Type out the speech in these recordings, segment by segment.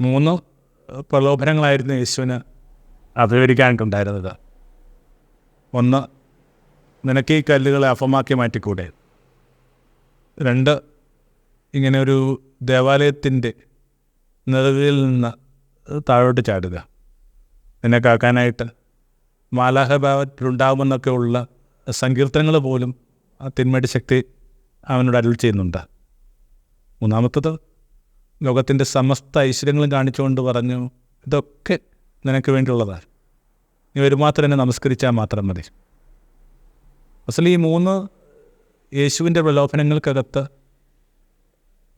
3 പ്രലോഭനങ്ങളായിരുന്നു യേശുവിന് അഭിമുഖീകരിക്കാനുണ്ടായിരുന്നത്. 1, നിനക്ക് ഈ കല്ലുകളെ അപ്പമാക്കി മാറ്റിക്കൂടെ. 2, ഇങ്ങനെ ഒരു ദേവാലയത്തിൻ്റെ നെറുകയിൽ നിന്ന് താഴോട്ട് ചാടുക. നിന്നെ കാക്കാനായിട്ട് മാലാഖമാരുണ്ടാകുമെന്നൊക്കെ ഉള്ള സങ്കീർത്തനങ്ങൾ പോലും ആ തിന്മയുടെ ശക്തി അവനോട് അരുൾ ചെയ്യുന്നുണ്ട്. 3, ലോകത്തിൻ്റെ സമസ്ത ഐശ്വര്യങ്ങളും കാണിച്ചുകൊണ്ട് പറഞ്ഞു, ഇതൊക്കെ നിനക്ക് വേണ്ടിയുള്ളതാണ്, നീ ഒരുമാത്രം എന്നെ നമസ്കരിച്ചാൽ മാത്രം മതി. അസൽ ഈ 3 യേശുവിൻ്റെ പ്രലോഭനങ്ങൾക്കകത്ത്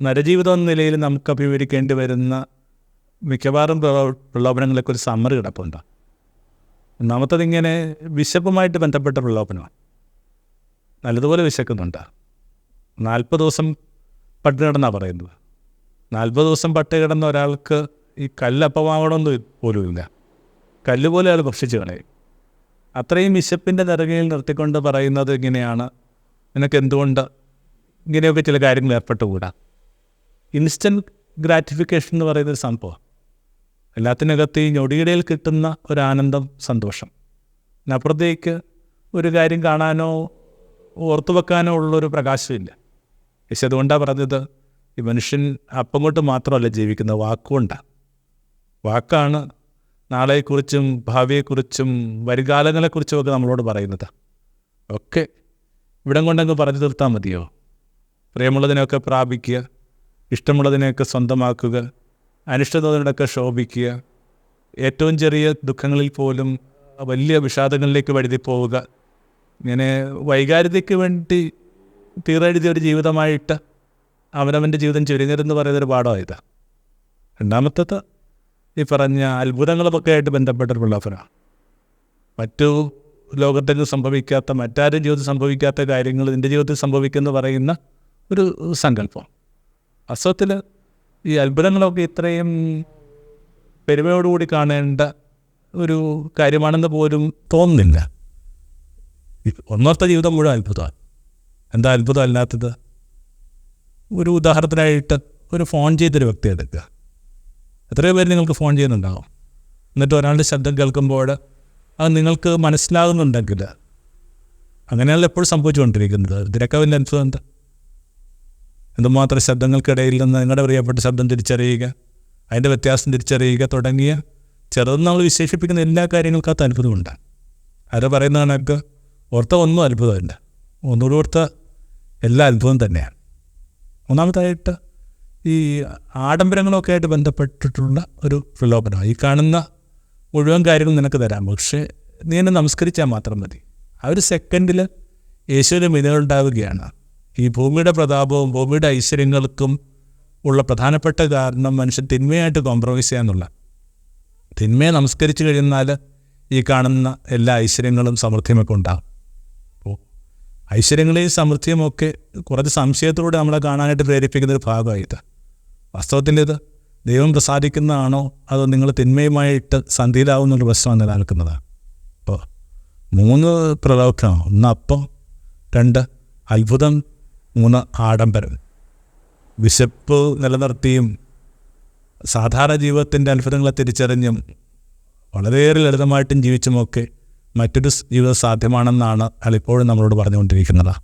നരജീവിതം എന്ന നിലയിൽ നമുക്ക് അഭിമുഖീകരിക്കേണ്ടി വരുന്ന മിക്കവാറും പ്രലോഭനങ്ങളൊക്കെ ഒരു സമ്മറി കിടപ്പുണ്ട്. 1, ഇങ്ങനെ വിശപ്പുമായിട്ട് ബന്ധപ്പെട്ട പ്രലോഭനമാണ്. നല്ലതുപോലെ വിശക്കുന്നുണ്ട്. 40 ദിവസം പട്ടിണി കിടന്നാണ് പറയുന്നത്. 40 ദിവസം പട്ടിണി കിടന്ന ഒരാൾക്ക് ഈ കല്ലപ്പമാവണമെന്ന് പോലും ഇല്ല. കല്ലുപോലെ അയാൾ ഭക്ഷിച്ച് കളയും. അത്രയും വിശപ്പിൻ്റെ നെറുകയിൽ നിർത്തിക്കൊണ്ട് പറയുന്നത് ഇങ്ങനെയാണ്, നിനക്ക് എന്തുകൊണ്ട് ഇങ്ങനെയൊക്കെ ചില കാര്യങ്ങൾ ഏർപ്പെട്ടുകൂടാ. ഇൻസ്റ്റൻറ്റ് ഗ്രാറ്റിഫിക്കേഷൻ എന്ന് പറയുന്നൊരു സംഭവം. എല്ലാത്തിനകത്ത് ഈ ഞൊടിയിടയിൽ കിട്ടുന്ന ഒരു ആനന്ദം, സന്തോഷം. അപ്പുറത്തേക്ക് ഒരു കാര്യം കാണാനോ ഓർത്തു വെക്കാനോ ഉള്ളൊരു പ്രകാശമില്ല. പക്ഷെ അതുകൊണ്ടാണ് പറഞ്ഞത്, ഈ മനുഷ്യൻ അപ്പം കൊണ്ട് മാത്രമല്ല ജീവിക്കുന്നത്, വാക്കുകൊണ്ടാണ്. വാക്കാണ് നാളെക്കുറിച്ചും ഭാവിയെക്കുറിച്ചും വരുകാലങ്ങളെക്കുറിച്ചും ഒക്കെ നമ്മളോട് പറയുന്നത്. ഒക്കെ ഇവിടം കൊണ്ടങ്ങ് പറഞ്ഞു തീർത്താൽ മതിയോ? പ്രിയമുള്ളതിനെയൊക്കെ പ്രാപിക്കുക, ഇഷ്ടമുള്ളതിനെയൊക്കെ സ്വന്തമാക്കുക, അനിഷ്ടതയോടൊക്കെ ശോഭിക്കുക, ഏറ്റവും ചെറിയ ദുഃഖങ്ങളിൽ പോലും വലിയ വിഷാദങ്ങളിലേക്ക് വഴുതി പോവുക. ഇങ്ങനെ വൈകാരികതയ്ക്ക് വേണ്ടി തീരെഴുതിയ ഒരു ജീവിതമായിട്ട് അവനവൻ്റെ ജീവിതം ചുരുങ്ങരുതെന്ന് പറയുന്നൊരു പാഠമായത്. 2, ഈ പറഞ്ഞ അത്ഭുതങ്ങളുമൊക്കെ ആയിട്ട് ബന്ധപ്പെട്ടൊരു പ്രലോഭനമാണ്. മറ്റു ലോകത്തേക്ക് സംഭവിക്കാത്ത, മറ്റാരും ജീവിതത്തിൽ സംഭവിക്കാത്ത കാര്യങ്ങൾ നിൻ്റെ ജീവിതത്തിൽ സംഭവിക്കുമെന്ന് പറയുന്ന ഒരു സങ്കല്പം. വാസ്തവത്തിൽ ഈ അത്ഭുതങ്ങളൊക്കെ ഇത്രയും പെരുമയോടുകൂടി കാണേണ്ട ഒരു കാര്യമാണെന്ന് പോലും തോന്നുന്നില്ല. ഒന്നോർത്ത ജീവിതം മുഴുവൻ അത്ഭുതമാണ്. എന്താ അത്ഭുതം അല്ലാത്തത്? ഒരു ഉദാഹരണത്തിനായിട്ട് ഒരു ഫോൺ ചെയ്തൊരു വ്യക്തി എടുക്കുക. എത്രയോ പേര് നിങ്ങൾക്ക് ഫോൺ ചെയ്യുന്നുണ്ടാകും. എന്നിട്ട് ഒരാളുടെ ശബ്ദം കേൾക്കുമ്പോൾ അത് നിങ്ങൾക്ക് മനസ്സിലാകുന്നുണ്ടെങ്കിൽ, അങ്ങനെയല്ല എപ്പോഴും സംഭവിച്ചുകൊണ്ടിരിക്കുന്നത്. ഇതിനൊക്കെ വലിയ അത്ഭുതം എന്താ? എന്തുമാത്രം ശബ്ദങ്ങൾക്കിടയിൽ നിന്ന് നിങ്ങളുടെ പ്രിയപ്പെട്ട ശബ്ദം തിരിച്ചറിയുക, അതിൻ്റെ വ്യത്യാസം തിരിച്ചറിയുക തുടങ്ങിയ ചെറുതെന്ന് നമ്മൾ വിശേഷിപ്പിക്കുന്ന എല്ലാ കാര്യങ്ങൾക്കകത്ത് അത്ഭുതമുണ്ട്. അത് പറയുന്ന കണക്ക് ഓർത്ത ഒന്നും അത്ഭുതമില്ല, ഒന്നുകൂടി ഓർത്ത എല്ലാ അത്ഭുതം തന്നെയാണ്. 3, ഈ ആഡംബരങ്ങളൊക്കെ ആയിട്ട് ബന്ധപ്പെട്ടിട്ടുള്ള ഒരു പ്രലോഭനം. ഈ കാണുന്ന മുഴുവൻ കാര്യങ്ങൾ നിനക്ക് തരാം, പക്ഷേ നീ എന്നെ നമസ്കരിച്ചാൽ മാത്രം മതി. ആ ഒരു സെക്കൻഡിൽ യേശുവിൻ്റെ മിനുകളുണ്ടാവുകയാണ്. ഈ ഭൂമിയുടെ പ്രതാപവും ഭൂമിയുടെ ഐശ്വര്യങ്ങൾക്കും ഉള്ള പ്രധാനപ്പെട്ട കാരണം മനുഷ്യൻ തിന്മയായിട്ട് കോംപ്രമൈസ് ചെയ്യാന്നുള്ള. തിന്മയെ നമസ്കരിച്ച് കഴിയുന്നാൽ ഈ കാണുന്ന എല്ലാ ഐശ്വര്യങ്ങളും സമൃദ്ധിയുമൊക്കെ ഉണ്ടാകും. അപ്പോൾ ഐശ്വര്യങ്ങളെയും സമൃദ്ധിയുമൊക്കെ കുറച്ച് സംശയത്തിലൂടെ നമ്മളെ കാണാനായിട്ട് പ്രേരിപ്പിക്കുന്നൊരു ഭാഗമായിട്ട്. വാസ്തവത്തിൽ ഇത് ദൈവം പ്രസാദിക്കുന്നതാണോ അതോ നിങ്ങൾ തിന്മയുമായിട്ട് സന്ധിയിലാവുന്നൊരു പ്രശ്നമാണ് നിലനിൽക്കുന്നതാണ്. അപ്പോൾ 3 പ്രലോഭനം: 1 അപ്പം, 2 അത്ഭുതം, 3 ആഡംബരം. വിശപ്പ് നിലനിർത്തിയും സാധാരണ ജീവിതത്തിൻ്റെ അത്ഭുതങ്ങളെ തിരിച്ചറിഞ്ഞും വളരെയേറെ ലളിതമായിട്ടും ജീവിച്ചുമൊക്കെ മറ്റൊരു ജീവിതം സാധ്യമാണെന്നാണ് അയാൾ ഇപ്പോഴും നമ്മളോട് പറഞ്ഞുകൊണ്ടിരിക്കുന്നത്.